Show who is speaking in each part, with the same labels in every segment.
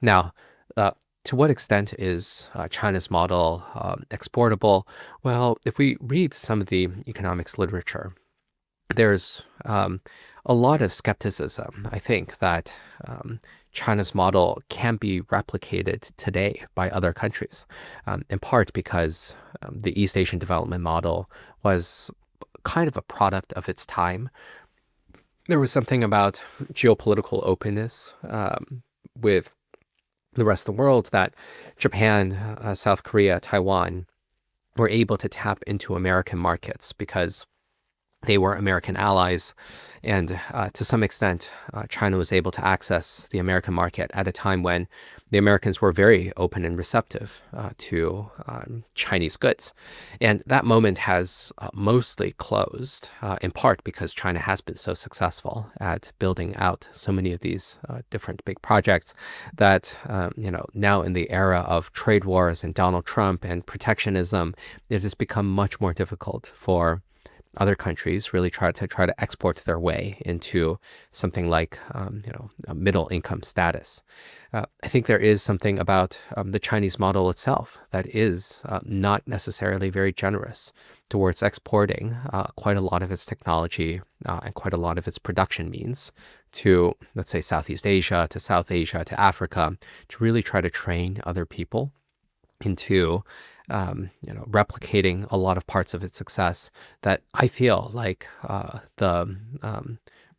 Speaker 1: Now, to what extent is China's model exportable? Well, if we read some of the economics literature, there's a lot of skepticism, I think, that China's model can be replicated today by other countries, in part because the East Asian development model was kind of a product of its time. There was something about geopolitical openness with the rest of the world that Japan, South Korea, Taiwan were able to tap into American markets because they were American allies. And to some extent, China was able to access the American market at a time when the Americans were very open and receptive to Chinese goods. And that moment has mostly closed, in part because China has been so successful at building out so many of these different big projects that, now in the era of trade wars and Donald Trump and protectionism, it has become much more difficult for other countries really try to export their way into something like a middle income status. I think there is something about the Chinese model itself that is not necessarily very generous towards exporting quite a lot of its technology and quite a lot of its production means to, let's say, Southeast Asia, to South Asia, to Africa, to really try to train other people into replicating a lot of parts of its success that I feel like the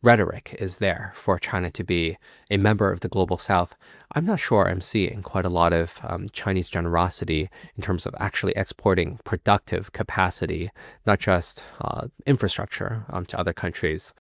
Speaker 1: rhetoric is there for China to be a member of the global South. I'm not sure I'm seeing quite a lot of Chinese generosity in terms of actually exporting productive capacity, not just infrastructure to other countries.